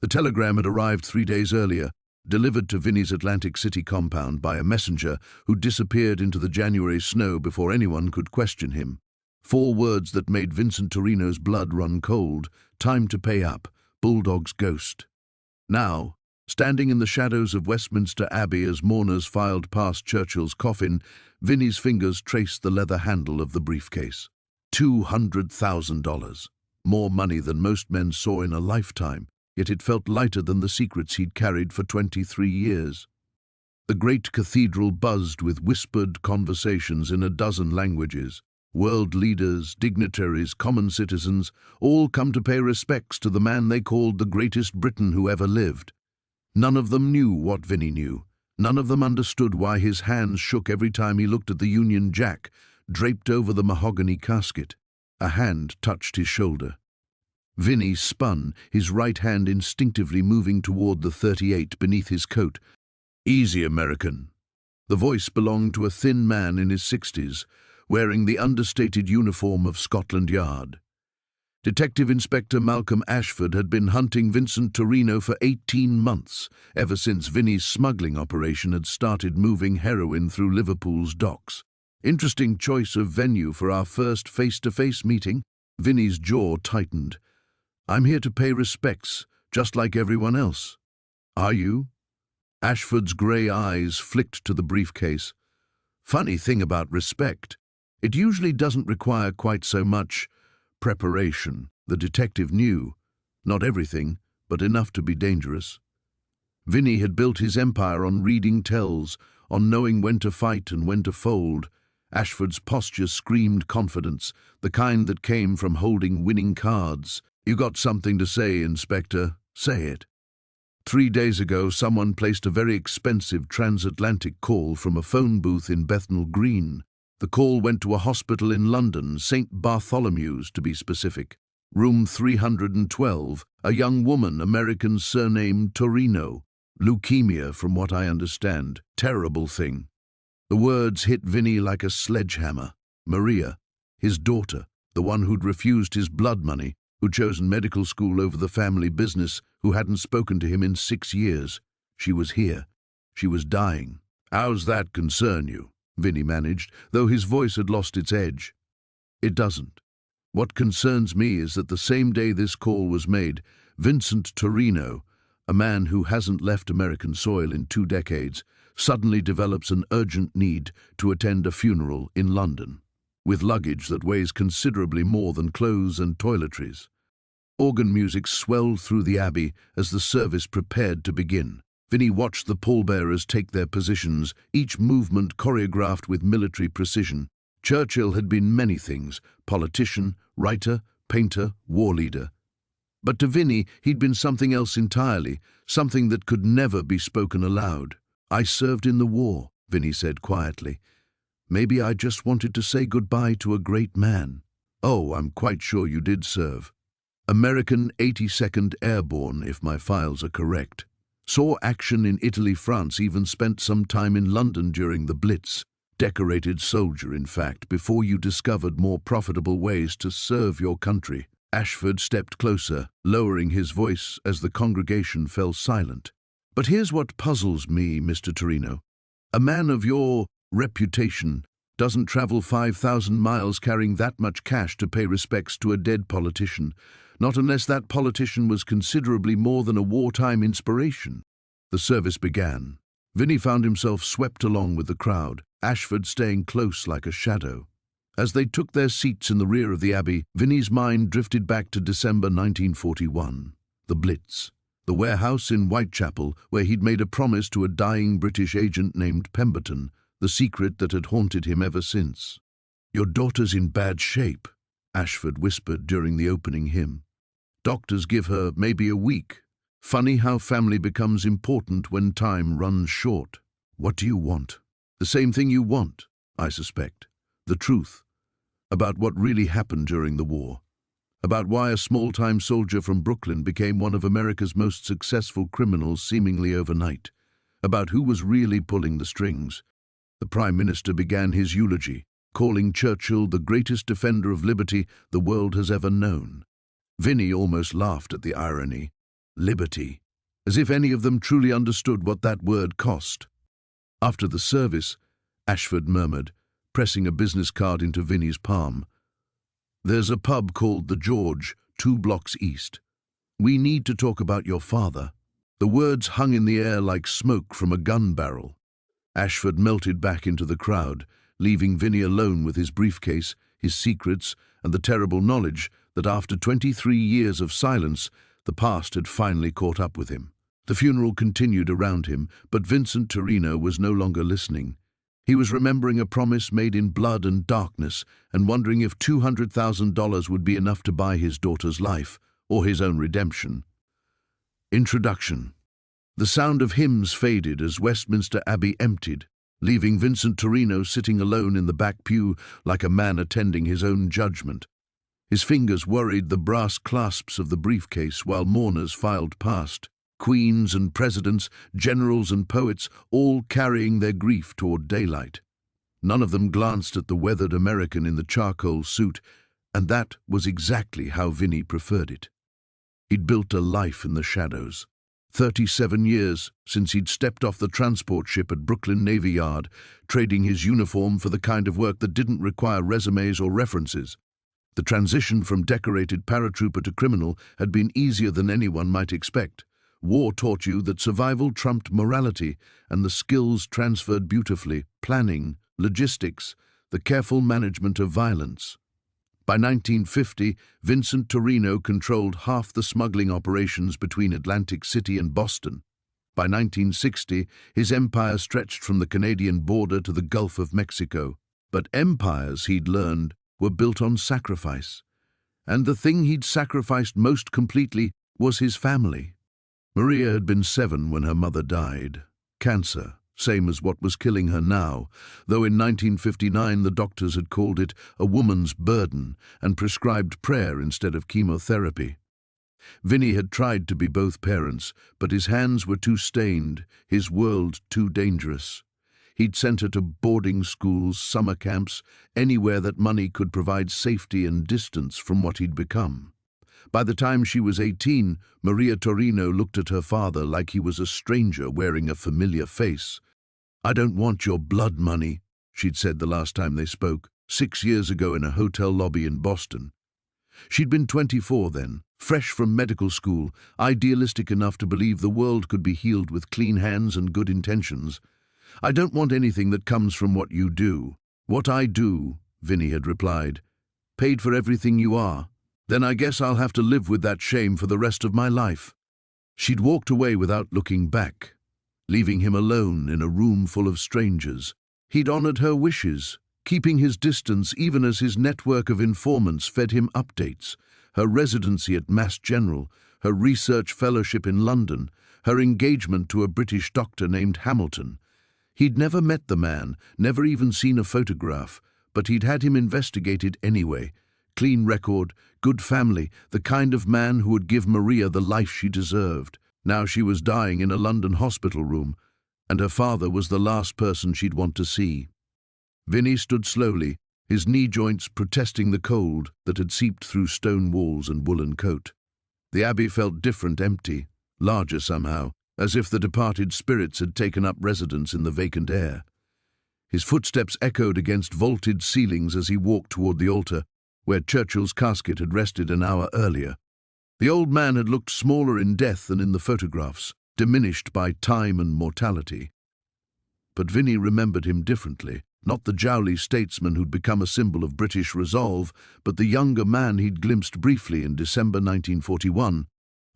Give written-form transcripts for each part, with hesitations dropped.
The telegram had arrived 3 days earlier, delivered to Vinny's Atlantic City compound by a messenger who disappeared into the January snow before anyone could question him. 4 words that made Vincent Torino's blood run cold: time to pay up, Bulldog's ghost. Now, standing in the shadows of Westminster Abbey as mourners filed past Churchill's coffin, Vinny's fingers traced the leather handle of the briefcase. $200,000. More money than most men saw in a lifetime, yet it felt lighter than the secrets he'd carried for 23 years. The great cathedral buzzed with whispered conversations in a dozen languages. World leaders, dignitaries, common citizens, all come to pay respects to the man they called the greatest Briton who ever lived. None of them knew what Vinny knew. None of them understood why his hands shook every time he looked at the Union Jack, draped over the mahogany casket. A hand touched his shoulder. Vinny spun, his right hand instinctively moving toward the .38 beneath his coat. "Easy, American." The voice belonged to a thin man in his 60s, wearing the understated uniform of Scotland Yard. Detective Inspector Malcolm Ashford had been hunting Vincent Torino for 18 months, ever since Vinny's smuggling operation had started moving heroin through Liverpool's docks. "Interesting choice of venue for our first face-to-face meeting." Vinny's jaw tightened. "I'm here to pay respects, just like everyone else." "Are you?" Ashford's grey eyes flicked to the briefcase. "Funny thing about respect. It usually doesn't require quite so much preparation." The detective knew. Not everything, but enough to be dangerous. Vinny had built his empire on reading tells, on knowing when to fight and when to fold. Ashford's posture screamed confidence, the kind that came from holding winning cards. "You got something to say, Inspector. Say it." 3 days ago, someone placed a very expensive transatlantic call from a phone booth in Bethnal Green. The call went to a hospital in London, St. Bartholomew's to be specific. Room 312, a young woman, American surname Torino. Leukemia, from what I understand. Terrible thing. The words hit Vinny like a sledgehammer. Maria, his daughter, the one who'd refused his blood money, who'd chosen medical school over the family business, who hadn't spoken to him in 6 years. She was here. She was dying. "How's that concern you?" Vinny managed, though his voice had lost its edge. "It doesn't. What concerns me is that the same day this call was made, Vincent Torino, a man who hasn't left American soil in 2 decades, suddenly develops an urgent need to attend a funeral in London, with luggage that weighs considerably more than clothes and toiletries." Organ music swelled through the abbey as the service prepared to begin. Vinny watched the pallbearers take their positions, each movement choreographed with military precision. Churchill had been many things: politician, writer, painter, war leader. But to Vinny, he'd been something else entirely, something that could never be spoken aloud. "I served in the war," Vinny said quietly. "Maybe I just wanted to say goodbye to a great man." "Oh, I'm quite sure you did serve. American 82nd Airborne, if my files are correct. Saw action in Italy, France, even spent some time in London during the Blitz. Decorated soldier, in fact, before you discovered more profitable ways to serve your country." Ashford stepped closer, lowering his voice as the congregation fell silent. "But here's what puzzles me, Mr. Torino. A man of your reputation doesn't travel 5,000 miles carrying that much cash to pay respects to a dead politician, not unless that politician was considerably more than a wartime inspiration." The service began. Vinny found himself swept along with the crowd, Ashford staying close like a shadow. As they took their seats in the rear of the Abbey, Vinny's mind drifted back to December 1941. The Blitz. The warehouse in Whitechapel, where he'd made a promise to a dying British agent named Pemberton, the secret that had haunted him ever since. "Your daughter's in bad shape," Ashford whispered during the opening hymn. "Doctors give her maybe a week. Funny how family becomes important when time runs short." "What do you want?" "The same thing you want, I suspect. The truth. About what really happened during the war. About why a small-time soldier from Brooklyn became one of America's most successful criminals seemingly overnight. About who was really pulling the strings." The Prime Minister began his eulogy, calling Churchill the greatest defender of liberty the world has ever known. Vinny almost laughed at the irony. liberty, as if any of them truly understood what that word cost. After the service, Ashford murmured, pressing a business card into Vinnie's palm, "There's a pub called The George, 2 blocks east. We need to talk about your father." The words hung in the air like smoke from a gun barrel. Ashford melted back into the crowd, leaving Vinnie alone with his briefcase, his secrets, and the terrible knowledge that after 23 years of silence, the past had finally caught up with him. The funeral continued around him, but Vincent Torino was no longer listening. He was remembering a promise made in blood and darkness and wondering if $200,000 would be enough to buy his daughter's life or his own redemption. Introduction. The sound of hymns faded as Westminster Abbey emptied, leaving Vincent Torino sitting alone in the back pew like a man attending his own judgment. His fingers worried the brass clasps of the briefcase while mourners filed past, queens and presidents, generals and poets, all carrying their grief toward daylight. None of them glanced at the weathered American in the charcoal suit, and that was exactly how Vinnie preferred it. He'd built a life in the shadows. 37 years since he'd stepped off the transport ship at Brooklyn Navy Yard, trading his uniform for the kind of work that didn't require resumes or references. The transition from decorated paratrooper to criminal had been easier than anyone might expect. War taught you that survival trumped morality, and the skills transferred beautifully: planning, logistics, the careful management of violence. By 1950, Vincent Torino controlled half the smuggling operations between Atlantic City and Boston. By 1960, his empire stretched from the Canadian border to the Gulf of Mexico. But empires, he'd learned, were built on sacrifice. And the thing he'd sacrificed most completely was his family. Maria had been 7 when her mother died. Cancer, same as what was killing her now, though in 1959 the doctors had called it a woman's burden and prescribed prayer instead of chemotherapy. Vinnie had tried to be both parents, but his hands were too stained, his world too dangerous. He'd sent her to boarding schools, summer camps, anywhere that money could provide safety and distance from what he'd become. By the time she was 18, Maria Torino looked at her father like he was a stranger wearing a familiar face. "I don't want your blood money," she'd said the last time they spoke, 6 years ago in a hotel lobby in Boston. She'd been 24 then, fresh from medical school, idealistic enough to believe the world could be healed with clean hands and good intentions. "I don't want anything that comes from what you do." "What I do," Vinnie had replied, "paid for everything you are. Then I guess I'll have to live with that shame for the rest of my life." She'd walked away without looking back, leaving him alone in a room full of strangers. He'd honored her wishes, keeping his distance even as his network of informants fed him updates: her residency at Mass General, her research fellowship in London, her engagement to a British doctor named Hamilton. He'd never met the man, never even seen a photograph, but he'd had him investigated anyway. Clean record, good family, the kind of man who would give Maria the life she deserved. Now she was dying in a London hospital room, and her father was the last person she'd want to see. Vinnie stood slowly, his knee joints protesting the cold that had seeped through stone walls and woolen coat. The abbey felt different, empty, larger somehow, as if the departed spirits had taken up residence in the vacant air. His footsteps echoed against vaulted ceilings as he walked toward the altar, where Churchill's casket had rested an hour earlier. The old man had looked smaller in death than in the photographs, diminished by time and mortality. But Vinnie remembered him differently, not the jowly statesman who'd become a symbol of British resolve, but the younger man he'd glimpsed briefly in December 1941,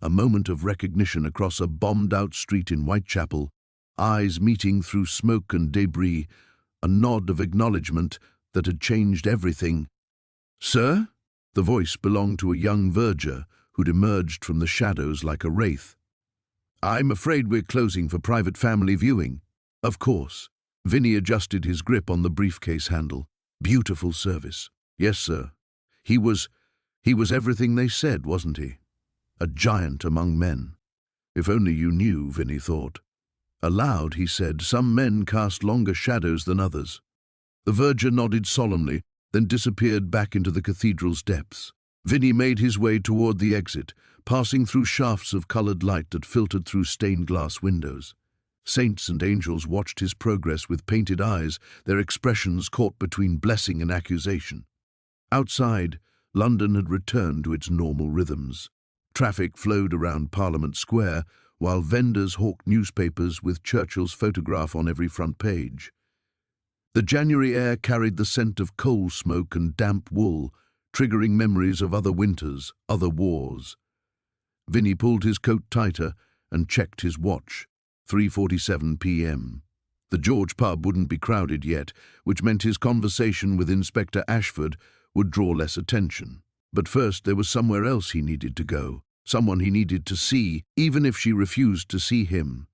a moment of recognition across a bombed-out street in Whitechapel, eyes meeting through smoke and debris, a nod of acknowledgement that had changed everything. "Sir?" The voice belonged to a young verger who'd emerged from the shadows like a wraith. "I'm afraid we're closing for private family viewing." "Of course." Vinnie adjusted his grip on the briefcase handle. "Beautiful service." "Yes, sir. He was everything they said, wasn't he? A giant among men." "If only you knew," Vinnie thought. Aloud he said, "Some men cast longer shadows than others." The verger nodded solemnly, then disappeared back into the cathedral's depths. Vinny made his way toward the exit, passing through shafts of colored light that filtered through stained glass windows. Saints and angels watched his progress with painted eyes, their expressions caught between blessing and accusation. Outside, London had returned to its normal rhythms. Traffic flowed around Parliament Square, while vendors hawked newspapers with Churchill's photograph on every front page. The January air carried the scent of coal smoke and damp wool, triggering memories of other winters, other wars. Vinny pulled his coat tighter and checked his watch. 3:47 p.m. The George pub wouldn't be crowded yet, which meant his conversation with Inspector Ashford would draw less attention. But first there was somewhere else he needed to go, someone he needed to see, even if she refused to see him.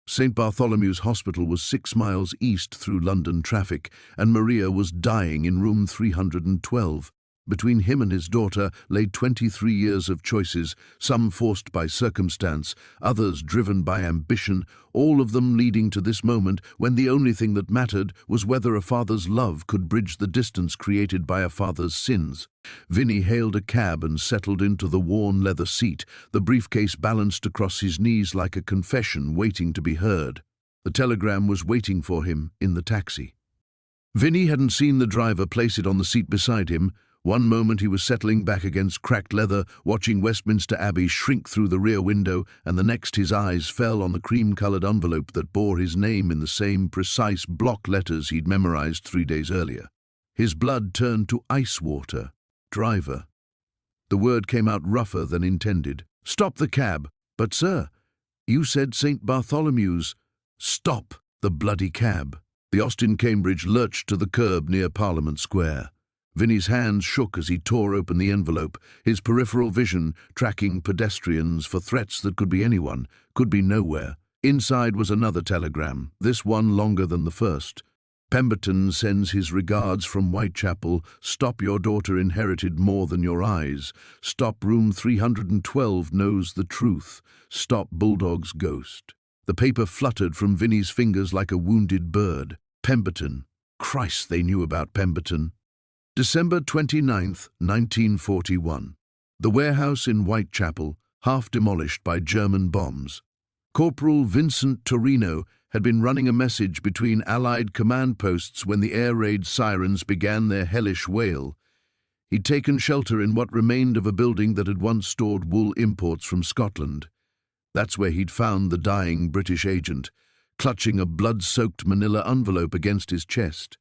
St. Bartholomew's Hospital was 6 miles east through London traffic, and Maria was dying in room 312. Between him and his daughter lay 23 years of choices, some forced by circumstance, others driven by ambition, all of them leading to this moment when the only thing that mattered was whether a father's love could bridge the distance created by a father's sins. Vinny hailed a cab and settled into the worn leather seat, the briefcase balanced across his knees like a confession waiting to be heard. The telegram was waiting for him in the taxi. Vinny hadn't seen the driver place it on the seat beside him. One moment he was settling back against cracked leather, watching Westminster Abbey shrink through the rear window, and the next his eyes fell on the cream-colored envelope that bore his name in the same precise block letters he'd memorized 3 days earlier. His blood turned to ice water. Driver. The word came out rougher than intended. Stop the cab. But, sir, you said St. Bartholomew's. Stop the bloody cab. The Austin-Cambridge lurched to the curb near Parliament Square. Vinny's hands shook as he tore open the envelope, his peripheral vision tracking pedestrians for threats that could be anyone, could be nowhere. Inside was another telegram, this one longer than the first. Pemberton sends his regards from Whitechapel. Stop, your daughter inherited more than your eyes. Stop, room 312 knows the truth. Stop, Bulldog's ghost. The paper fluttered from Vinny's fingers like a wounded bird. Pemberton. Christ, they knew about Pemberton. December 29th, 1941. The warehouse in Whitechapel, half demolished by German bombs. Corporal Vincent Torino had been running a message between Allied command posts when the air raid sirens began their hellish wail. He'd taken shelter in what remained of a building that had once stored wool imports from Scotland. That's where he'd found the dying British agent, clutching a blood-soaked manila envelope against his chest.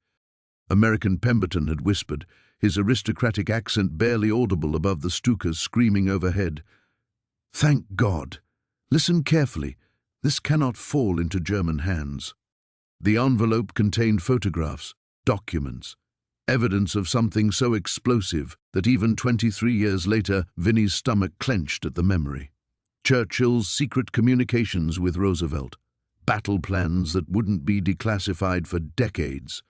American Pemberton had whispered, his aristocratic accent barely audible above the Stukas screaming overhead. Thank God. Listen carefully. This cannot fall into German hands. The envelope contained photographs, documents, evidence of something so explosive that even 23 years later, Vinny's stomach clenched at the memory. Churchill's secret communications with Roosevelt, battle plans that wouldn't be declassified for decades.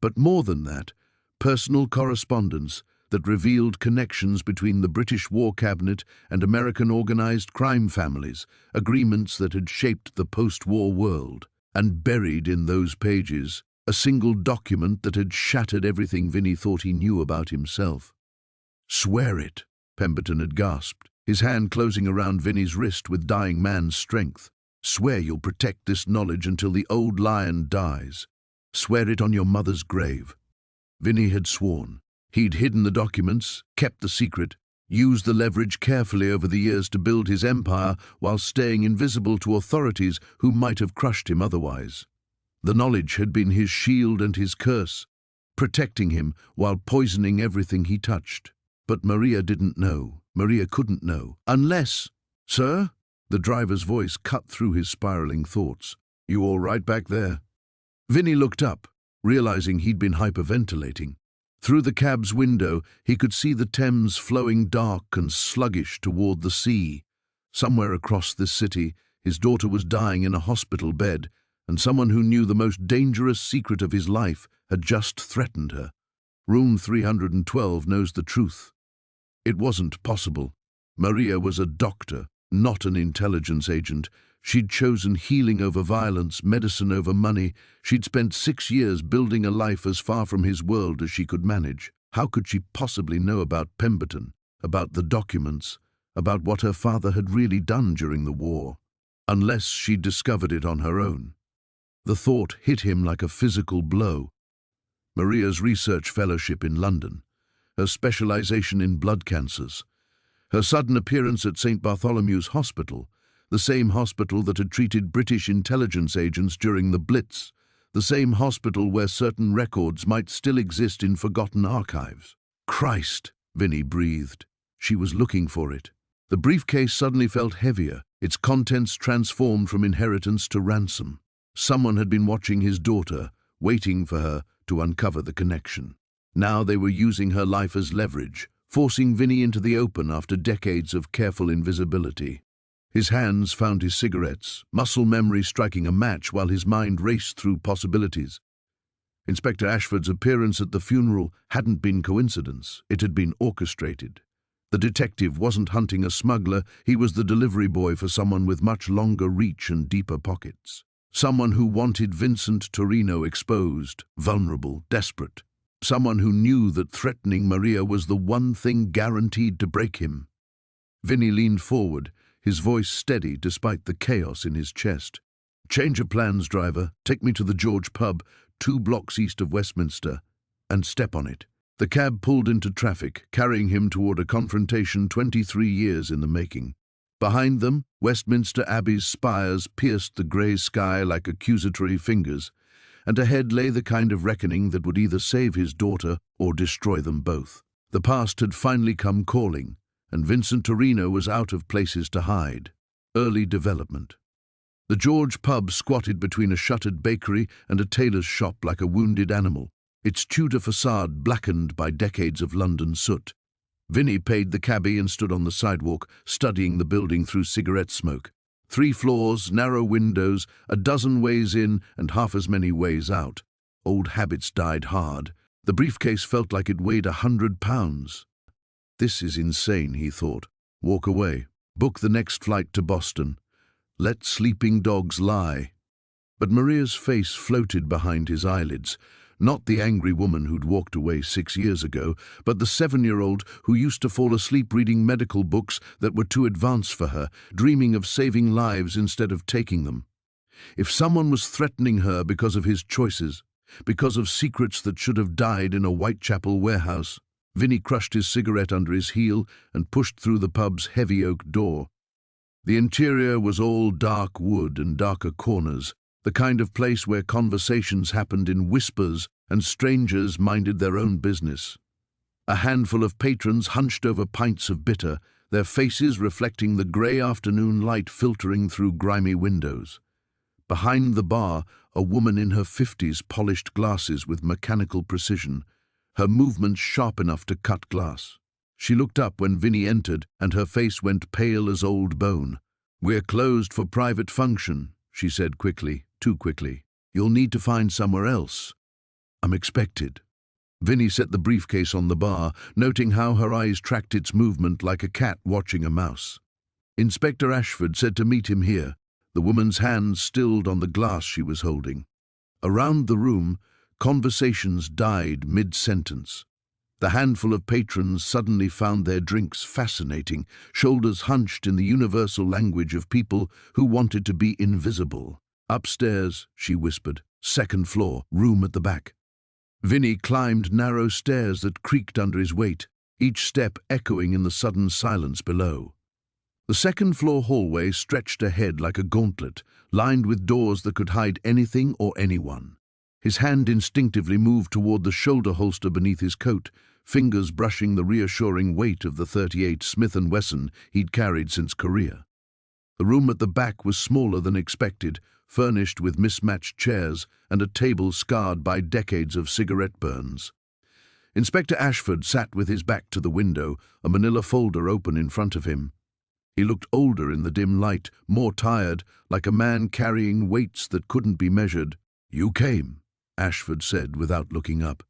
But more than that, personal correspondence that revealed connections between the British War Cabinet and American organized crime families, agreements that had shaped the post-war world. And buried in those pages, a single document that had shattered everything Vinny thought he knew about himself. Swear it, Pemberton had gasped, his hand closing around Vinny's wrist with dying man's strength. Swear you'll protect this knowledge until the old lion dies. Swear it on your mother's grave. Vinny had sworn. He'd hidden the documents, kept the secret, used the leverage carefully over the years to build his empire while staying invisible to authorities who might have crushed him otherwise. The knowledge had been his shield and his curse, protecting him while poisoning everything he touched. But Maria didn't know. Maria couldn't know. Unless... Sir? The driver's voice cut through his spiraling thoughts. You all right back there? Vinny looked up, realizing he'd been hyperventilating. Through the cab's window, he could see the Thames flowing dark and sluggish toward the sea. Somewhere across this city, his daughter was dying in a hospital bed, and someone who knew the most dangerous secret of his life had just threatened her. Room 312 knows the truth. It wasn't possible. Maria was a doctor, not an intelligence agent. She'd chosen healing over violence, medicine over money. She'd spent 6 years building a life as far from his world as she could manage. How could she possibly know about Pemberton? about the documents, about what her father had really done during the war, unless she'd discovered it on her own. The thought hit him like a physical blow. Maria's research fellowship in London, her specialization in blood cancers, her sudden appearance at St. Bartholomew's Hospital, the same hospital that had treated British intelligence agents during the Blitz, the same hospital where certain records might still exist in forgotten archives. Christ, Vinny breathed. She was looking for it. The briefcase suddenly felt heavier, its contents transformed from inheritance to ransom. Someone had been watching his daughter, waiting for her to uncover the connection. Now they were using her life as leverage, forcing Vinny into the open after decades of careful invisibility. His hands found his cigarettes, muscle memory striking a match while his mind raced through possibilities. Inspector Ashford's appearance at the funeral hadn't been coincidence, it had been orchestrated. The detective wasn't hunting a smuggler, he was the delivery boy for someone with much longer reach and deeper pockets. Someone who wanted Vincent Torino exposed, vulnerable, desperate. Someone who knew that threatening Maria was the one thing guaranteed to break him. Vinny leaned forward, his voice steady despite the chaos in his chest. "Change of plans, driver. Take me to the George pub, 2 blocks east of Westminster, and step on it." The cab pulled into traffic, carrying him toward a confrontation 23 years in the making. Behind them, Westminster Abbey's spires pierced the grey sky like accusatory fingers, and ahead lay the kind of reckoning that would either save his daughter or destroy them both. The past had finally come calling, and Vincent Torino was out of places to hide. Early development. The George pub squatted between a shuttered bakery and a tailor's shop like a wounded animal, its Tudor facade blackened by decades of London soot. Vinny paid the cabbie and stood on the sidewalk, studying the building through cigarette smoke. 3 floors, narrow windows, a dozen ways in and half as many ways out. Old habits died hard. The briefcase felt like it weighed 100 pounds. This is insane, he thought. Walk away. Book the next flight to Boston. Let sleeping dogs lie. But Maria's face floated behind his eyelids. Not the angry woman who'd walked away 6 years ago, but the 7-year-old who used to fall asleep reading medical books that were too advanced for her, dreaming of saving lives instead of taking them. If someone was threatening her because of his choices, because of secrets that should have died in a Whitechapel warehouse, Vinny crushed his cigarette under his heel and pushed through the pub's heavy oak door. The interior was all dark wood and darker corners, the kind of place where conversations happened in whispers and strangers minded their own business. A handful of patrons hunched over pints of bitter, their faces reflecting the grey afternoon light filtering through grimy windows. Behind the bar, a woman in her 50s polished glasses with mechanical precision, her movements sharp enough to cut glass. She looked up when Vinny entered, and her face went pale as old bone. "We're closed for private function," she said quickly, too quickly. "You'll need to find somewhere else." "I'm expected." Vinny set the briefcase on the bar, noting how her eyes tracked its movement like a cat watching a mouse. Inspector Ashford said to meet him here, the woman's hands stilled on the glass she was holding. Around the room, conversations died mid-sentence. The handful of patrons suddenly found their drinks fascinating, shoulders hunched in the universal language of people who wanted to be invisible. "Upstairs," she whispered. "2nd floor, room at the back." Vinny climbed narrow stairs that creaked under his weight, each step echoing in the sudden silence below. The 2nd floor hallway stretched ahead like a gauntlet, lined with doors that could hide anything or anyone. His hand instinctively moved toward the shoulder holster beneath his coat, fingers brushing the reassuring weight of the .38 Smith & Wesson he'd carried since Korea. The room at the back was smaller than expected, furnished with mismatched chairs and a table scarred by decades of cigarette burns. Inspector Ashford sat with his back to the window, a manila folder open in front of him. He looked older in the dim light, more tired, like a man carrying weights that couldn't be measured. "You came," Ashford said without looking up.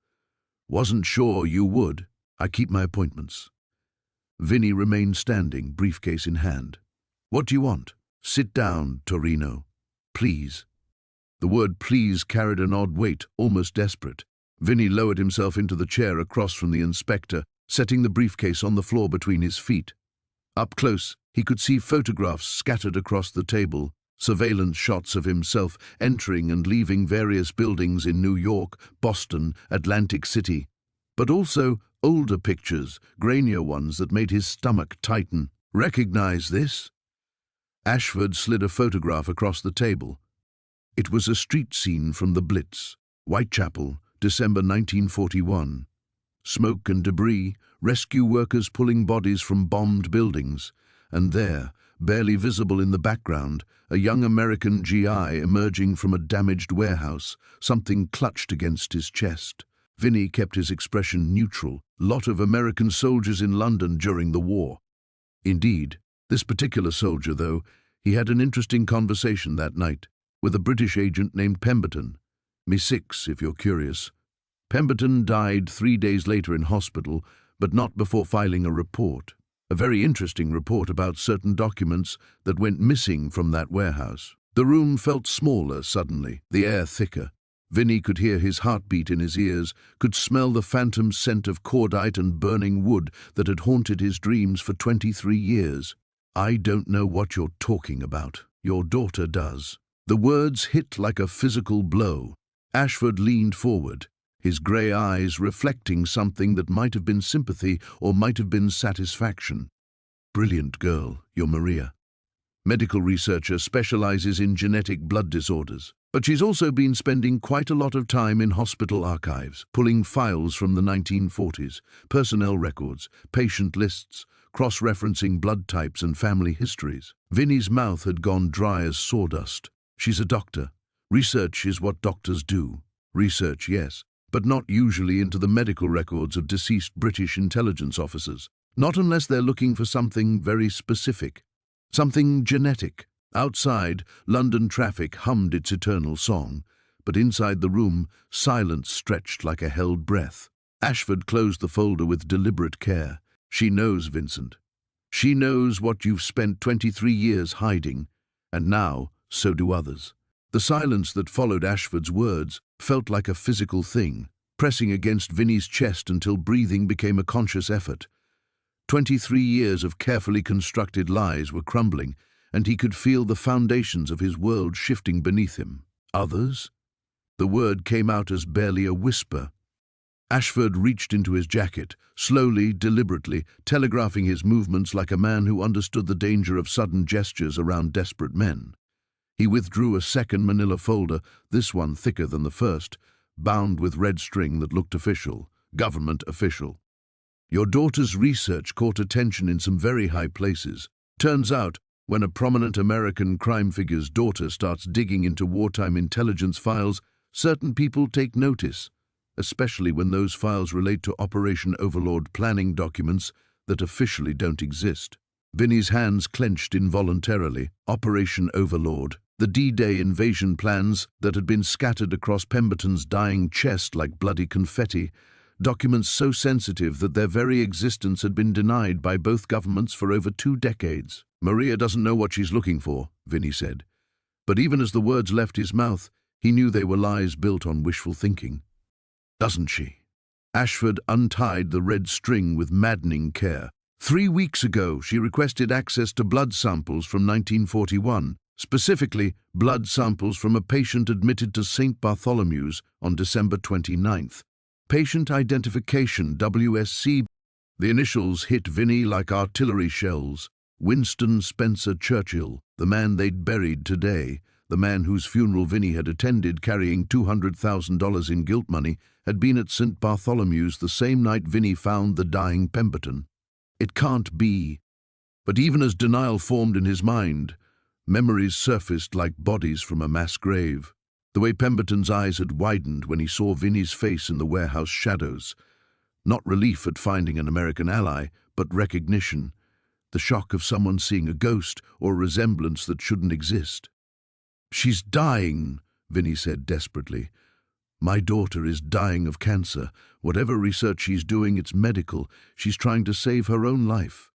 "Wasn't sure you would. I keep my appointments." Vinny remained standing, briefcase in hand. "What do you want?" "Sit down, Torino. Please." The word please carried an odd weight, almost desperate. Vinny lowered himself into the chair across from the inspector, setting the briefcase on the floor between his feet. Up close, he could see photographs scattered across the table, surveillance shots of himself entering and leaving various buildings in New York, Boston, Atlantic City, but also older pictures, grainier ones that made his stomach tighten. Recognize this? Ashford slid a photograph across the table. It was a street scene from the Blitz, Whitechapel, December 1941. Smoke and debris, rescue workers pulling bodies from bombed buildings, and there, barely visible in the background, a young American GI emerging from a damaged warehouse, something clutched against his chest. Vinny kept his expression neutral. Lot of American soldiers in London during the war. Indeed, this particular soldier, though, he had an interesting conversation that night with a British agent named Pemberton. Me6, if you're curious. Pemberton died 3 days later in hospital, but not before filing a report. A very interesting report about certain documents that went missing from that warehouse. The room felt smaller suddenly, the air thicker. Vinny could hear his heartbeat in his ears, could smell the phantom scent of cordite and burning wood that had haunted his dreams for 23 years. I don't know what you're talking about. Your daughter does. The words hit like a physical blow. Ashford leaned forward, his grey eyes reflecting something that might have been sympathy or might have been satisfaction. Brilliant girl, you're Maria. Medical researcher, specializes in genetic blood disorders. But she's also been spending quite a lot of time in hospital archives, pulling files from the 1940s, personnel records, patient lists, cross-referencing blood types and family histories. Vinny's mouth had gone dry as sawdust. She's a doctor. Research is what doctors do. Research, yes, but not usually into the medical records of deceased British intelligence officers. Not unless they're looking for something very specific. Something genetic. Outside, London traffic hummed its eternal song, but inside the room, silence stretched like a held breath. Ashford closed the folder with deliberate care. She knows, Vincent. She knows what you've spent 23 years hiding, and now, so do others. The silence that followed Ashford's words felt like a physical thing, pressing against Vinny's chest until breathing became a conscious effort. 23 years of carefully constructed lies were crumbling, and he could feel the foundations of his world shifting beneath him. Others? The word came out as barely a whisper. Ashford reached into his jacket, slowly, deliberately, telegraphing his movements like a man who understood the danger of sudden gestures around desperate men. He withdrew a second manila folder, this one thicker than the first, bound with red string that looked official, government official. Your daughter's research caught attention in some very high places. Turns out, when a prominent American crime figure's daughter starts digging into wartime intelligence files, certain people take notice, especially when those files relate to Operation Overlord planning documents that officially don't exist. Vinny's hands clenched involuntarily. Operation Overlord, the D-Day invasion plans that had been scattered across Pemberton's dying chest like bloody confetti, documents so sensitive that their very existence had been denied by both governments for over 2 decades. Maria doesn't know what she's looking for, Vinny said. But even as the words left his mouth, he knew they were lies built on wishful thinking. Doesn't she? Ashford untied the red string with maddening care. 3 weeks ago, she requested access to blood samples from 1941, specifically blood samples from a patient admitted to St. Bartholomew's on December 29th. Patient identification, WSC. The initials hit Vinny like artillery shells. Winston Spencer Churchill, the man they'd buried today, the man whose funeral Vinny had attended carrying $200,000 in guilt money, had been at St. Bartholomew's the same night Vinny found the dying Pemberton. It can't be. But even as denial formed in his mind, memories surfaced like bodies from a mass grave. The way Pemberton's eyes had widened when he saw Vinny's face in the warehouse shadows. Not relief at finding an American ally, but recognition. The shock of someone seeing a ghost or a resemblance that shouldn't exist. She's dying, Vinny said desperately. My daughter is dying of cancer. Whatever research she's doing, it's medical. She's trying to save her own life.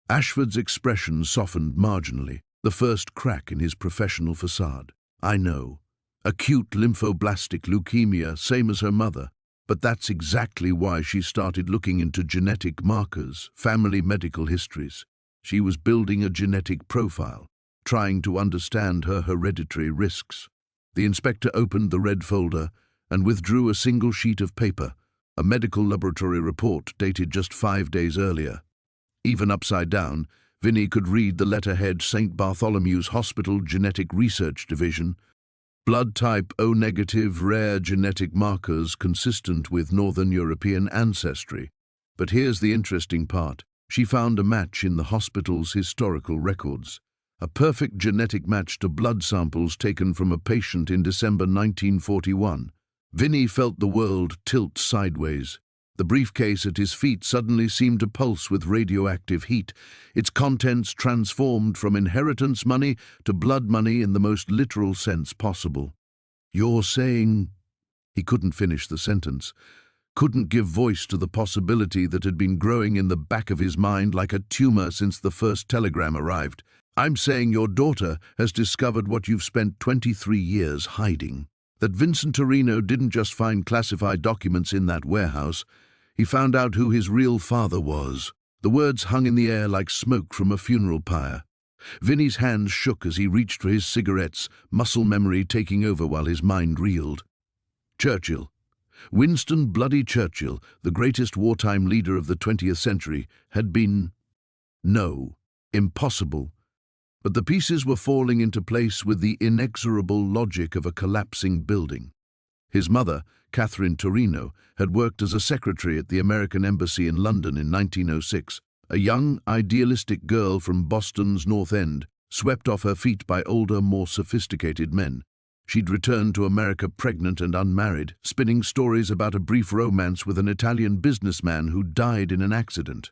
Ashford's expression softened marginally, the first crack in his professional facade. I know. Acute lymphoblastic leukemia, same as her mother. But that's exactly why she started looking into genetic markers, family medical histories. She was building a genetic profile, trying to understand her hereditary risks. The inspector opened the red folder and withdrew a single sheet of paper, a medical laboratory report dated just 5 days earlier. Even upside down, Vinnie could read the letterhead St. Bartholomew's Hospital Genetic Research Division. Blood type O negative, rare genetic markers consistent with Northern European ancestry. But here's the interesting part. She found a match in the hospital's historical records. A perfect genetic match to blood samples taken from a patient in December 1941. Vinnie felt the world tilt sideways. The briefcase at his feet suddenly seemed to pulse with radioactive heat, its contents transformed from inheritance money to blood money in the most literal sense possible. "You're saying—" He couldn't finish the sentence, couldn't give voice to the possibility that had been growing in the back of his mind like a tumor since the first telegram arrived. "I'm saying your daughter has discovered what you've spent 23 years hiding. That Vincent Torino didn't just find classified documents in that warehouse, he found out who his real father was." The words hung in the air like smoke from a funeral pyre. Vinnie's hands shook as he reached for his cigarettes, muscle memory taking over while his mind reeled. Churchill. Winston bloody Churchill, the greatest wartime leader of the 20th century, had been— No, impossible. But the pieces were falling into place with the inexorable logic of a collapsing building. His mother, Catherine Torino, had worked as a secretary at the American Embassy in London in 1906, a young, idealistic girl from Boston's North End, swept off her feet by older, more sophisticated men. She'd returned to America pregnant and unmarried, spinning stories about a brief romance with an Italian businessman who died in an accident.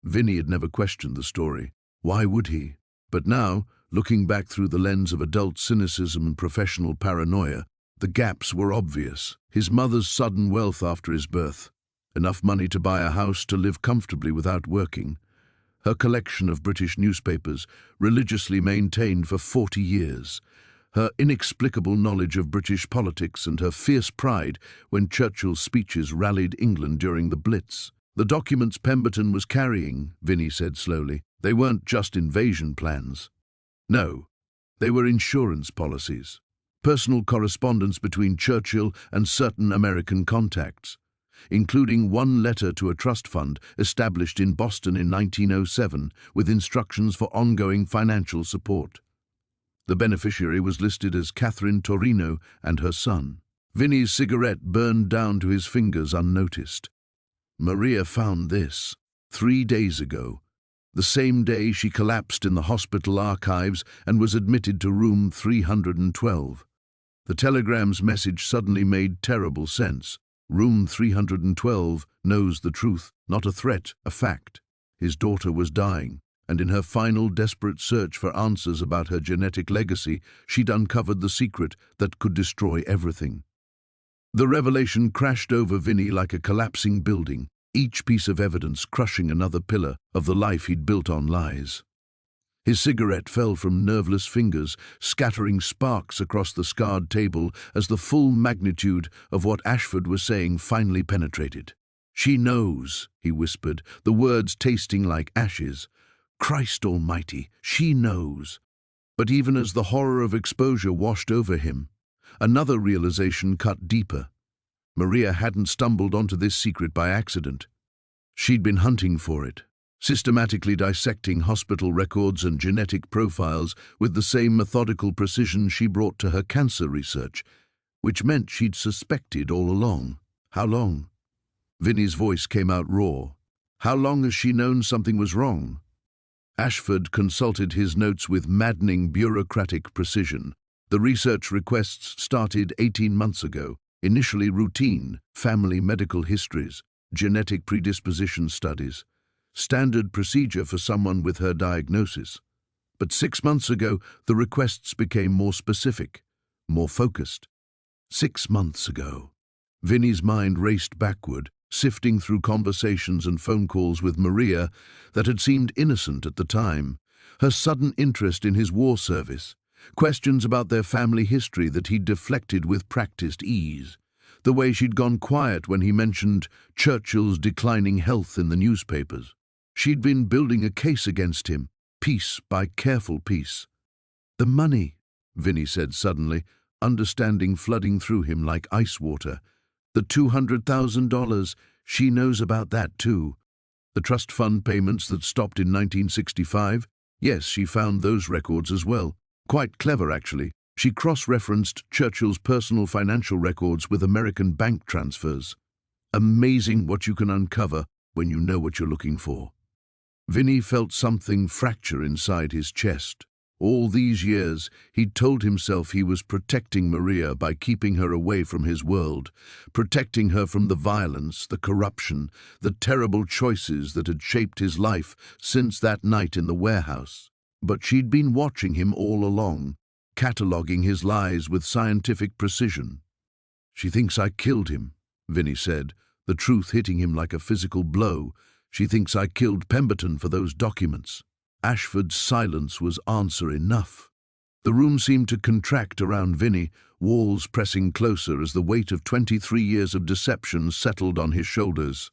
Vinnie had never questioned the story. Why would he? But now, looking back through the lens of adult cynicism and professional paranoia, the gaps were obvious. His mother's sudden wealth after his birth, enough money to buy a house to live comfortably without working, her collection of British newspapers, religiously maintained for 40 years, her inexplicable knowledge of British politics and her fierce pride when Churchill's speeches rallied England during the Blitz. The documents Pemberton was carrying, Vinnie said slowly, they weren't just invasion plans. No, they were insurance policies, personal correspondence between Churchill and certain American contacts, including one letter to a trust fund established in Boston in 1907 with instructions for ongoing financial support. The beneficiary was listed as Catherine Torino and her son. Vinnie's cigarette burned down to his fingers unnoticed. Maria found this 3 days ago, the same day she collapsed in the hospital archives and was admitted to room 312. The telegram's message suddenly made terrible sense. Room 312 knows the truth, not a threat, a fact. His daughter was dying, and in her final desperate search for answers about her genetic legacy, she'd uncovered the secret that could destroy everything. The revelation crashed over Vinnie like a collapsing building, each piece of evidence crushing another pillar of the life he'd built on lies. His cigarette fell from nerveless fingers, scattering sparks across the scarred table as the full magnitude of what Ashford was saying finally penetrated. "She knows," he whispered, the words tasting like ashes. "Christ almighty, she knows." But even as the horror of exposure washed over him, another realization cut deeper. Maria hadn't stumbled onto this secret by accident. She'd been hunting for it, systematically dissecting hospital records and genetic profiles with the same methodical precision she brought to her cancer research, which meant she'd suspected all along. How long? Vinnie's voice came out raw. How long has she known something was wrong? Ashford consulted his notes with maddening bureaucratic precision. The research requests started 18 months ago, initially routine, family medical histories, genetic predisposition studies, standard procedure for someone with her diagnosis. But 6 months ago, the requests became more specific, more focused. 6 months ago. Vinnie's mind raced backward, sifting through conversations and phone calls with Maria that had seemed innocent at the time. Her sudden interest in his war service, questions about their family history that he'd deflected with practiced ease, The way she'd gone quiet when he mentioned Churchill's declining health in the newspapers. She'd been building a case against him, piece by careful piece. "The money," Vinny said suddenly, understanding flooding through him like ice water. "The $200,000, she knows about that too. The trust fund payments that stopped in 1965, yes, she found those records as well. Quite clever, actually. She cross-referenced Churchill's personal financial records with American bank transfers. Amazing what you can uncover when you know what you're looking for." Vinny felt something fracture inside his chest. All these years, he'd told himself he was protecting Maria by keeping her away from his world, protecting her from the violence, the corruption, the terrible choices that had shaped his life since that night in the warehouse. But she'd been watching him all along, cataloguing his lies with scientific precision. "She thinks I killed him," Vinny said, the truth hitting him like a physical blow. "She thinks I killed Pemberton for those documents." Ashford's silence was answer enough. The room seemed to contract around Vinny, walls pressing closer as the weight of 23 years of deception settled on his shoulders.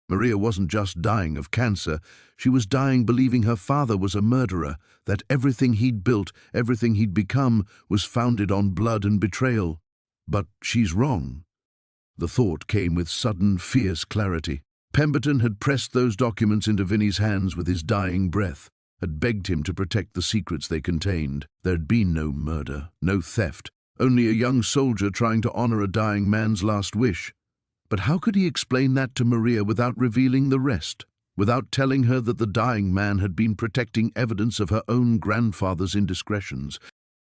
Maria wasn't just dying of cancer, she was dying believing her father was a murderer, that everything he'd built, everything he'd become, was founded on blood and betrayal. But she's wrong. The thought came with sudden, fierce clarity. Pemberton had pressed those documents into Vinny's hands with his dying breath, had begged him to protect the secrets they contained. There'd been no murder, no theft, only a young soldier trying to honor a dying man's last wish. But how could he explain that to Maria without revealing the rest, without telling her that the dying man had been protecting evidence of her own grandfather's indiscretions?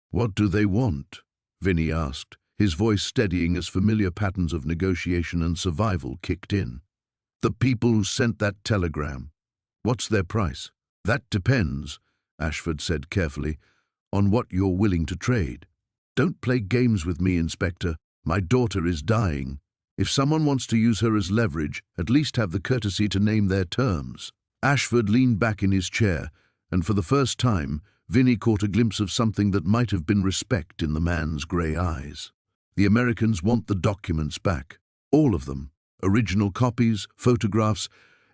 "What do they want?" Vinny asked, his voice steadying as familiar patterns of negotiation and survival kicked in. "The people who sent that telegram. What's their price?" "That depends," Ashford said carefully, "on what you're willing to trade. Don't play games with me, Inspector. My daughter is dying. If someone wants to use her as leverage, at least have the courtesy to name their terms." Ashford leaned back in his chair, and for the first time, Vinny caught a glimpse of something that might have been respect in the man's grey eyes. "The Americans want the documents back. All of them. Original copies, photographs,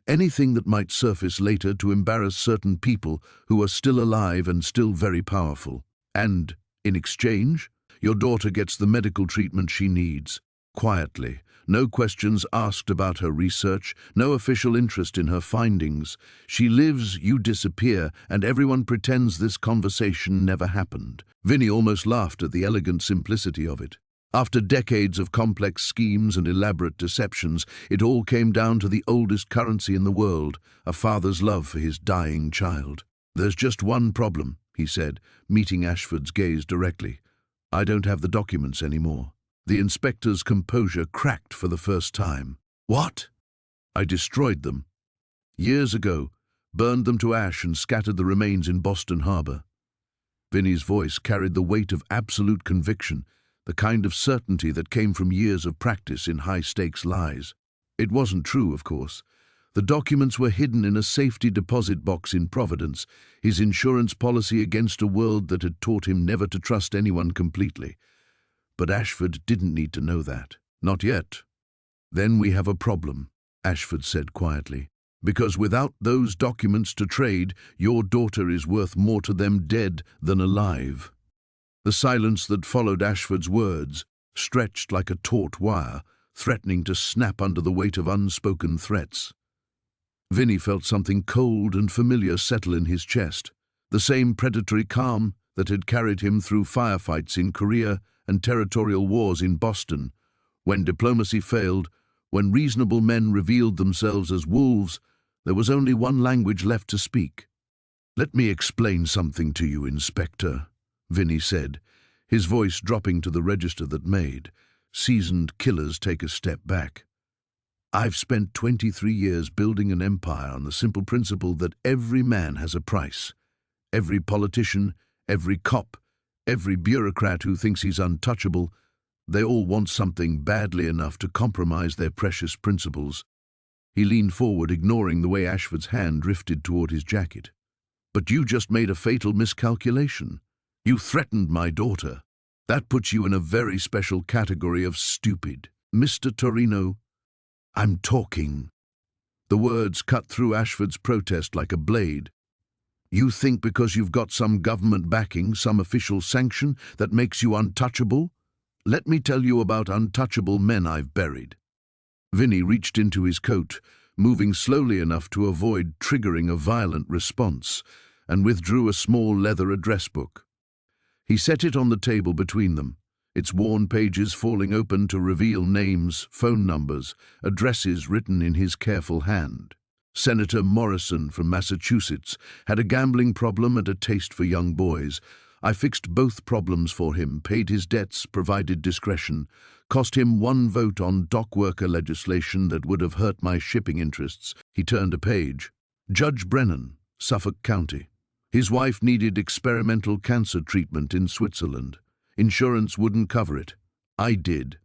anything that might surface later to embarrass certain people who are still alive and still very powerful. And, in exchange, your daughter gets the medical treatment she needs. Quietly. No questions asked about her research, no official interest in her findings. She lives, you disappear, and everyone pretends this conversation never happened." Vinny almost laughed at the elegant simplicity of it. After decades of complex schemes and elaborate deceptions, it all came down to the oldest currency in the world, a father's love for his dying child. "There's just one problem," he said, meeting Ashford's gaze directly. "I don't have the documents anymore." The inspector's composure cracked for the first time. "What?" "I destroyed them. Years ago, burned them to ash and scattered the remains in Boston Harbor." Vinny's voice carried the weight of absolute conviction, the kind of certainty that came from years of practice in high-stakes lies. It wasn't true, of course. The documents were hidden in a safety deposit box in Providence, his insurance policy against a world that had taught him never to trust anyone completely. But Ashford didn't need to know that. Not yet. "Then we have a problem," Ashford said quietly. "Because without those documents to trade, your daughter is worth more to them dead than alive." The silence that followed Ashford's words stretched like a taut wire, threatening to snap under the weight of unspoken threats. Vinny felt something cold and familiar settle in his chest, the same predatory calm that had carried him through firefights in Korea and territorial wars in Boston. When diplomacy failed, when reasonable men revealed themselves as wolves, there was only one language left to speak. "Let me explain something to you, Inspector," Vinny said, his voice dropping to the register that made seasoned killers take a step back. "I've spent 23 years building an empire on the simple principle that every man has a price. Every politician, every cop, every bureaucrat who thinks he's untouchable, they all want something badly enough to compromise their precious principles." He leaned forward, ignoring the way Ashford's hand drifted toward his jacket. "But you just made a fatal miscalculation. You threatened my daughter. That puts you in a very special category of stupid." Mr. Torino, I'm talking." The words cut through Ashford's protest like a blade. "You think because you've got some government backing, some official sanction, that makes you untouchable? Let me tell you about untouchable men I've buried." Vinny reached into his coat, moving slowly enough to avoid triggering a violent response, and withdrew a small leather address book. He set it on the table between them, its worn pages falling open to reveal names, phone numbers, addresses written in his careful hand. Senator Morrison from Massachusetts had a gambling problem and a taste for young boys. I fixed both problems for him, paid his debts, provided discretion, cost him one vote on dock worker legislation that would have hurt my shipping interests. He turned a page. Judge Brennan, Suffolk County. His wife needed experimental cancer treatment in Switzerland. Insurance wouldn't cover it. I did.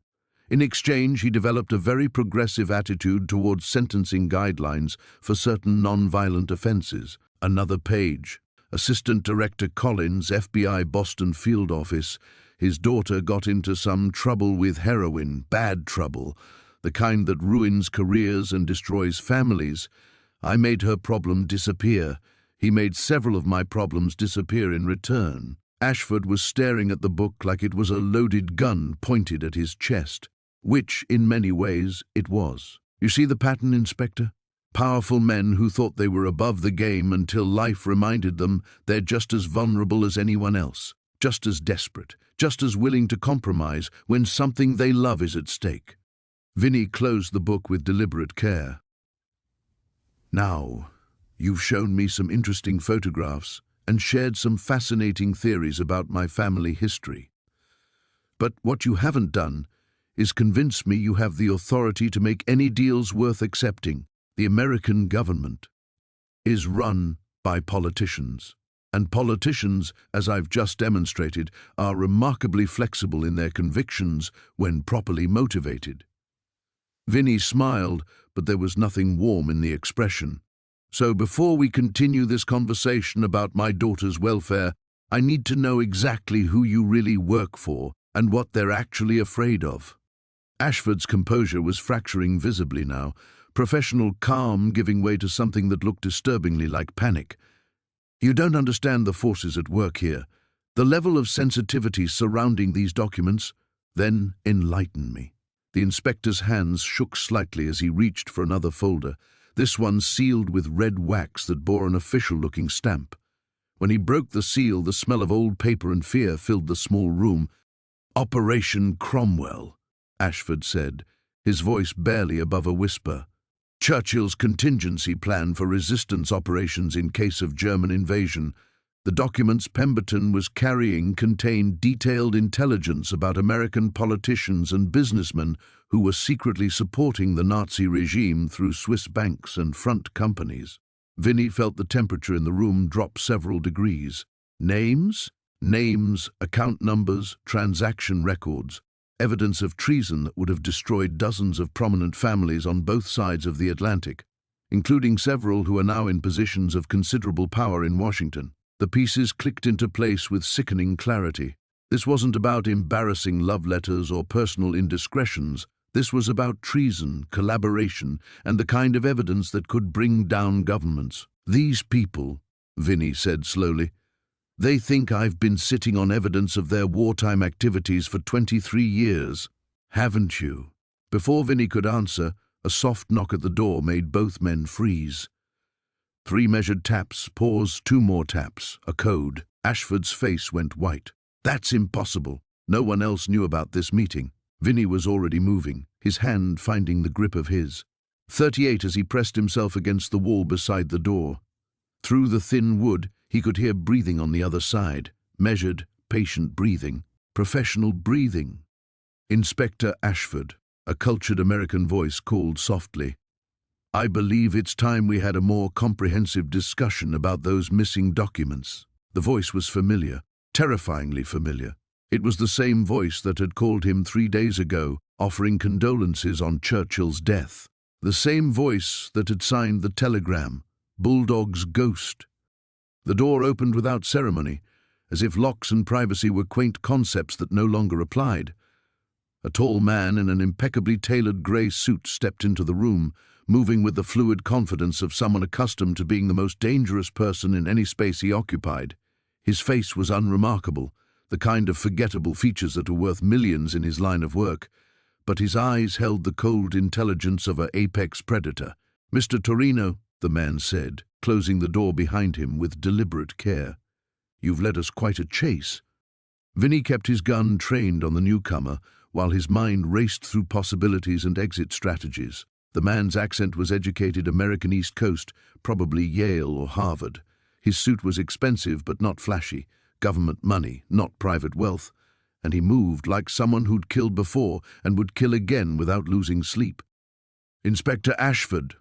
In exchange, he developed a very progressive attitude towards sentencing guidelines for certain non-violent offenses. Another page. Assistant Director Collins, FBI Boston Field Office. His daughter got into some trouble with heroin, bad trouble, the kind that ruins careers and destroys families. I made her problem disappear. He made several of my problems disappear in return. Ashford was staring at the book like it was a loaded gun pointed at his chest, which, in many ways, it was. You see the pattern, Inspector? Powerful men who thought they were above the game until life reminded them they're just as vulnerable as anyone else, just as desperate, just as willing to compromise when something they love is at stake. Vinny closed the book with deliberate care. "Now, you've shown me some interesting photographs and shared some fascinating theories about my family history. But what you haven't done is convince me you have the authority to make any deals worth accepting. The American government is run by politicians, and politicians, as I've just demonstrated, are remarkably flexible in their convictions when properly motivated." Vinny smiled, but there was nothing warm in the expression. "So before we continue this conversation about my daughter's welfare, I need to know exactly who you really work for and what they're actually afraid of." Ashford's composure was fracturing visibly now, professional calm giving way to something that looked disturbingly like panic. "You don't understand the forces at work here, the level of sensitivity surrounding these documents. Then enlighten me." The inspector's hands shook slightly as he reached for another folder, this one sealed with red wax that bore an official-looking stamp. When he broke the seal, the smell of old paper and fear filled the small room. "Operation Cromwell," Ashford said, his voice barely above a whisper. "Churchill's contingency plan for resistance operations in case of German invasion. The documents Pemberton was carrying contained detailed intelligence about American politicians and businessmen who were secretly supporting the Nazi regime through Swiss banks and front companies." Vinny felt the temperature in the room drop several degrees. Names? Names, account numbers, transaction records. Evidence of treason that would have destroyed dozens of prominent families on both sides of the Atlantic, including several who are now in positions of considerable power in Washington. The pieces clicked into place with sickening clarity. This wasn't about embarrassing love letters or personal indiscretions. This was about treason, collaboration, and the kind of evidence that could bring down governments. "These people," Vinny said slowly, "they think I've been sitting on evidence of their wartime activities for 23 years. Haven't you?" Before Vinny could answer, a soft knock at the door made both men freeze. 3 measured taps, pause, 2 more taps, a code. Ashford's face went white. "That's impossible." No one else knew about this meeting. Vinny was already moving, his hand finding the grip of his. 38 as he pressed himself against the wall beside the door. Through the thin wood, he could hear breathing on the other side. Measured, patient breathing. Professional breathing. "Inspector Ashford," a cultured American voice called softly. "I believe it's time we had a more comprehensive discussion about those missing documents." The voice was familiar, terrifyingly familiar. It was the same voice that had called him 3 days ago, offering condolences on Churchill's death. The same voice that had signed the telegram, Bulldog's Ghost. The door opened without ceremony, as if locks and privacy were quaint concepts that no longer applied. A tall man in an impeccably tailored grey suit stepped into the room, moving with the fluid confidence of someone accustomed to being the most dangerous person in any space he occupied. His face was unremarkable, the kind of forgettable features that are worth millions in his line of work, but his eyes held the cold intelligence of an apex predator. "Mr. Torino," the man said, closing the door behind him with deliberate care. "You've led us quite a chase." Vinny kept his gun trained on the newcomer, while his mind raced through possibilities and exit strategies. The man's accent was educated American East Coast, probably Yale or Harvard. His suit was expensive but not flashy, government money, not private wealth, and he moved like someone who'd killed before and would kill again without losing sleep. "Inspector Ashford,"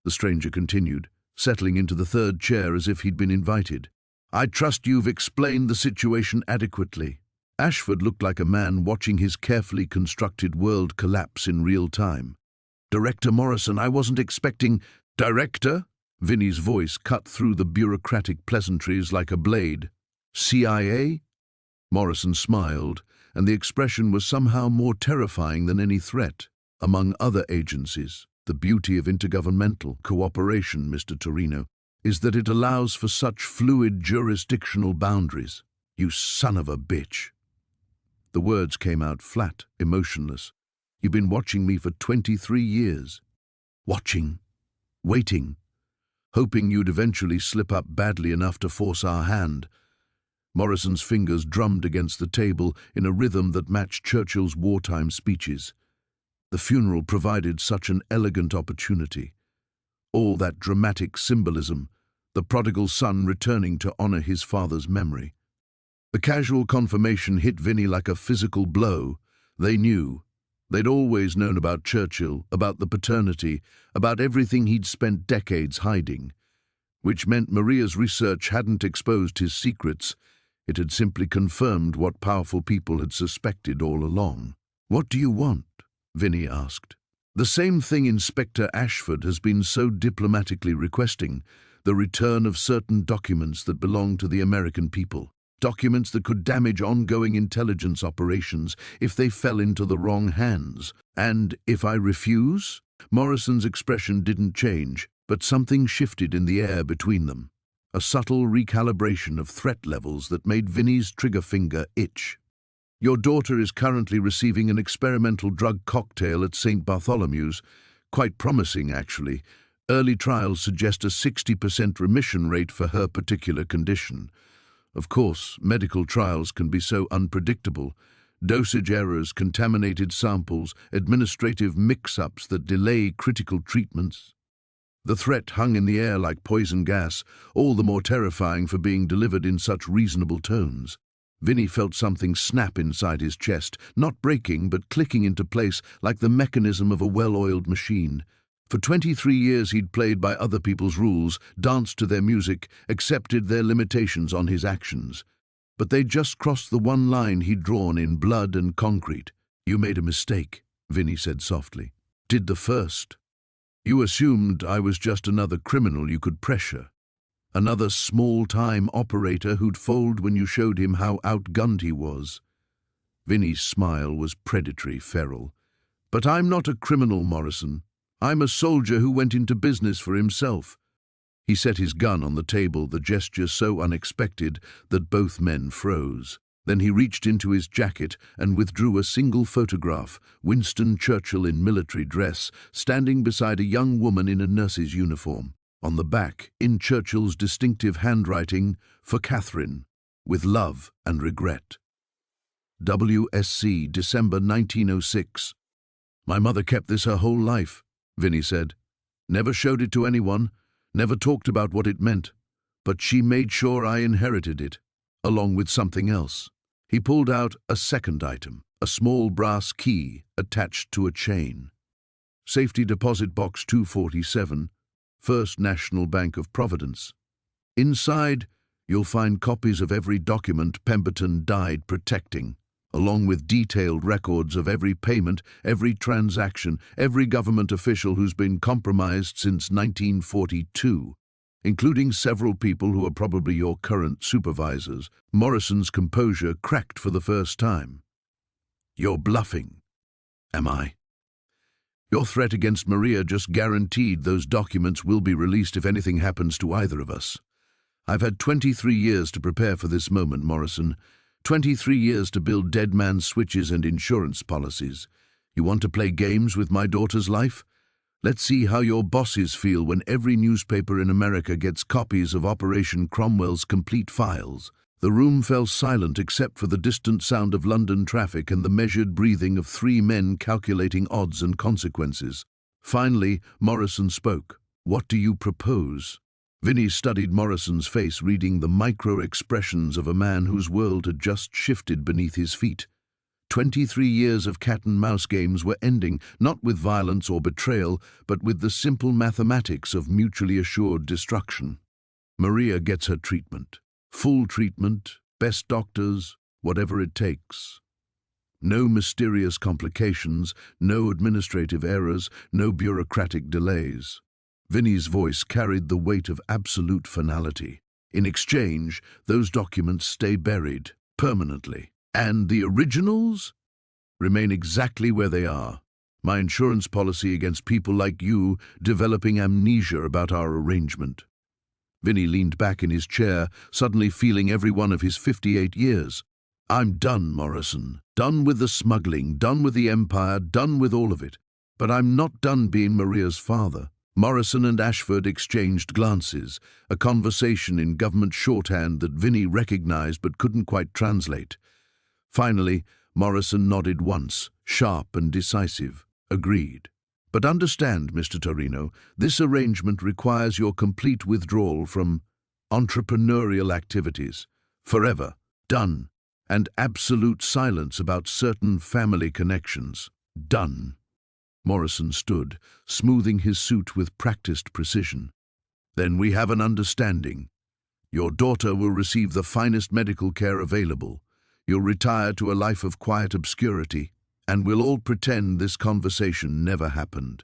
the stranger continued, settling into the third chair as if he'd been invited. "I trust you've explained the situation adequately." Ashford looked like a man watching his carefully constructed world collapse in real time. "Director Morrison, I wasn't expecting—" "Director?" Vinny's voice cut through the bureaucratic pleasantries like a blade. "CIA?" Morrison smiled, and the expression was somehow more terrifying than any threat. "Among other agencies, the beauty of intergovernmental cooperation, Mr. Torino, is that it allows for such fluid jurisdictional boundaries. You son of a bitch." The words came out flat, emotionless. "You've been watching me for 23 years. Watching, waiting, hoping you'd eventually slip up badly enough to force our hand." Morrison's fingers drummed against the table in a rhythm that matched Churchill's wartime speeches. The funeral provided such an elegant opportunity. All that dramatic symbolism, the prodigal son returning to honor his father's memory. The casual confirmation hit Vinny like a physical blow. They knew. They'd always known about Churchill, about the paternity, about everything he'd spent decades hiding. Which meant Maria's research hadn't exposed his secrets. It had simply confirmed what powerful people had suspected all along. "What do you want?" Vinny asked. "The same thing Inspector Ashford has been so diplomatically requesting, the return of certain documents that belong to the American people. Documents that could damage ongoing intelligence operations if they fell into the wrong hands. And if I refuse?" Morrison's expression didn't change, but something shifted in the air between them. A subtle recalibration of threat levels that made Vinny's trigger finger itch. "Your daughter is currently receiving an experimental drug cocktail at St. Bartholomew's. Quite promising, actually. Early trials suggest a 60% remission rate for her particular condition. Of course, medical trials can be so unpredictable. Dosage errors, contaminated samples, administrative mix-ups that delay critical treatments. The threat hung in the air like poison gas, all the more terrifying for being delivered in such reasonable tones. Vinny felt something snap inside his chest, not breaking but clicking into place like the mechanism of a well-oiled machine. For 23 years he'd played by other people's rules, danced to their music, accepted their limitations on his actions. But they'd just crossed the one line he'd drawn in blood and concrete. "You made a mistake," Vinny said softly. "Did the first. You assumed I was just another criminal you could pressure. Another small-time operator who'd fold when you showed him how outgunned he was." Vinny's smile was predatory, feral. "But I'm not a criminal, Morrison. I'm a soldier who went into business for himself." He set his gun on the table, the gesture so unexpected that both men froze. Then he reached into his jacket and withdrew a single photograph, Winston Churchill in military dress, standing beside a young woman in a nurse's uniform. On the back, in Churchill's distinctive handwriting, "For Catherine, with love and regret. WSC, December 1906. My mother kept this her whole life," Vinny said. "Never showed it to anyone, never talked about what it meant, but she made sure I inherited it, along with something else." He pulled out a second item, a small brass key attached to a chain. "Safety Deposit Box 247, First National Bank of Providence. Inside, you'll find copies of every document Pemberton died protecting, along with detailed records of every payment, every transaction, every government official who's been compromised since 1942, including several people who are probably your current supervisors." Morrison's composure cracked for the first time. "You're bluffing." Am I? Your threat against Maria just guaranteed those documents will be released if anything happens to either of us. I've had 23 years to prepare for this moment, Morrison. 23 years to build dead man switches and insurance policies. You want to play games with my daughter's life? Let's see how your bosses feel when every newspaper in America gets copies of Operation Cromwell's complete files. The room fell silent except for the distant sound of London traffic and the measured breathing of three men calculating odds and consequences. Finally, Morrison spoke. What do you propose? Vinny studied Morrison's face, reading the micro-expressions of a man whose world had just shifted beneath his feet. 23 years of cat-and-mouse games were ending, not with violence or betrayal, but with the simple mathematics of mutually assured destruction. Maria gets her treatment. Full treatment, best doctors, whatever it takes. No mysterious complications, no administrative errors, no bureaucratic delays. Vinny's voice carried the weight of absolute finality. In exchange, those documents stay buried, permanently. And the originals remain exactly where they are. My insurance policy against people like you developing amnesia about our arrangement. Vinny leaned back in his chair, suddenly feeling every one of his 58 years. I'm done, Morrison. Done with the smuggling, done with the empire, done with all of it. But I'm not done being Maria's father. Morrison and Ashford exchanged glances, a conversation in government shorthand that Vinny recognized but couldn't quite translate. Finally, Morrison nodded once, sharp and decisive. Agreed. But understand, Mr. Torino, this arrangement requires your complete withdrawal from entrepreneurial activities. Forever. Done. And absolute silence about certain family connections. Done. Morrison stood, smoothing his suit with practiced precision. Then we have an understanding. Your daughter will receive the finest medical care available. You'll retire to a life of quiet obscurity, and we'll all pretend this conversation never happened.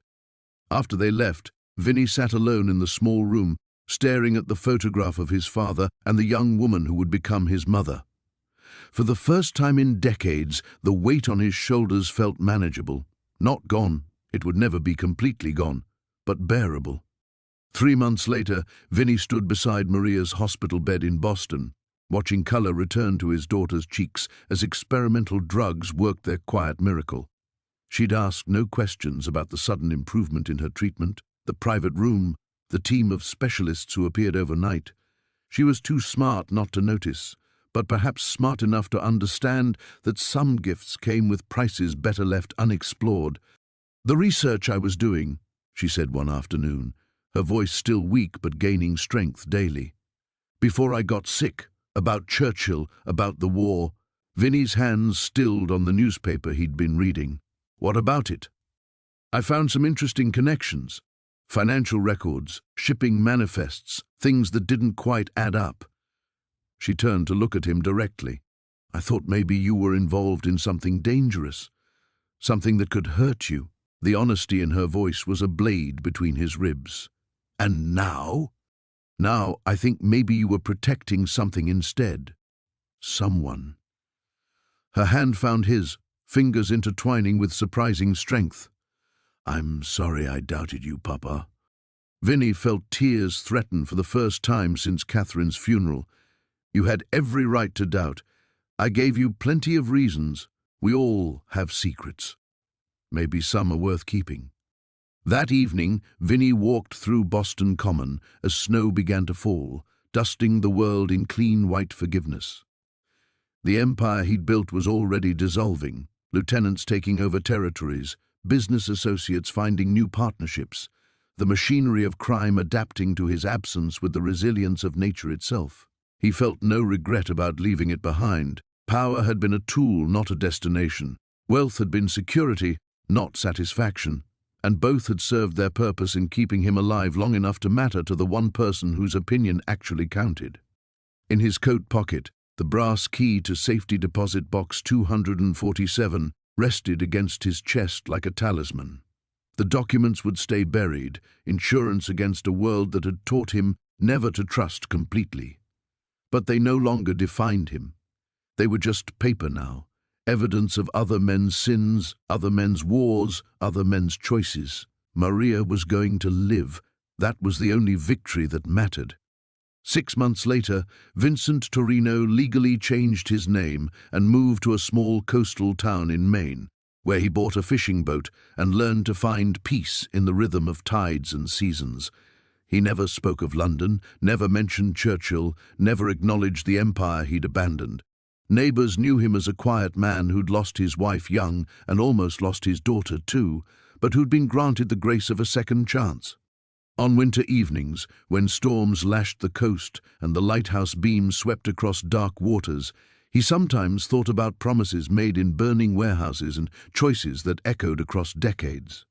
After they left, Vinny sat alone in the small room, staring at the photograph of his father and the young woman who would become his mother. For the first time in decades, the weight on his shoulders felt manageable. Not gone, it would never be completely gone, but bearable. 3 months later, Vinny stood beside Maria's hospital bed in Boston, watching color return to his daughter's cheeks as experimental drugs worked their quiet miracle. She'd asked no questions about the sudden improvement in her treatment, the private room, the team of specialists who appeared overnight. She was too smart not to notice, but perhaps smart enough to understand that some gifts came with prices better left unexplored. The research I was doing, she said one afternoon, her voice still weak but gaining strength daily. Before I got sick, about Churchill, about the war, Vinny's hands stilled on the newspaper he'd been reading. What about it? I found some interesting connections. Financial records, shipping manifests, things that didn't quite add up. She turned to look at him directly. I thought maybe you were involved in something dangerous, something that could hurt you. The honesty in her voice was a blade between his ribs. And now? Now, I think maybe you were protecting something instead. Someone. Her hand found his, fingers intertwining with surprising strength. I'm sorry I doubted you, Papa. Vinny felt tears threaten for the first time since Catherine's funeral. You had every right to doubt. I gave you plenty of reasons. We all have secrets. Maybe some are worth keeping. That evening, Vinny walked through Boston Common as snow began to fall, dusting the world in clean white forgiveness. The empire he'd built was already dissolving, lieutenants taking over territories, business associates finding new partnerships, the machinery of crime adapting to his absence with the resilience of nature itself. He felt no regret about leaving it behind. Power had been a tool, not a destination. Wealth had been security, not satisfaction. And both had served their purpose in keeping him alive long enough to matter to the one person whose opinion actually counted. In his coat pocket, the brass key to safety deposit box 247 rested against his chest like a talisman. The documents would stay buried, insurance against a world that had taught him never to trust completely. But they no longer defined him. They were just paper now, evidence of other men's sins, other men's wars, other men's choices. Maria was going to live. That was the only victory that mattered. 6 months later, Vincent Torino legally changed his name and moved to a small coastal town in Maine, where he bought a fishing boat and learned to find peace in the rhythm of tides and seasons. He never spoke of London, never mentioned Churchill, never acknowledged the empire he'd abandoned. Neighbours knew him as a quiet man who'd lost his wife young and almost lost his daughter too, but who'd been granted the grace of a second chance. On winter evenings, when storms lashed the coast and the lighthouse beams swept across dark waters, he sometimes thought about promises made in burning warehouses and choices that echoed across decades.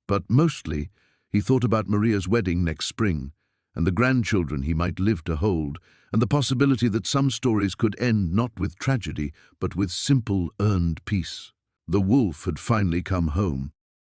But mostly, he thought about Maria's wedding next spring, and the grandchildren he might live to hold, and the possibility that some stories could end not with tragedy, but with simple, earned peace. The wolf had finally come home.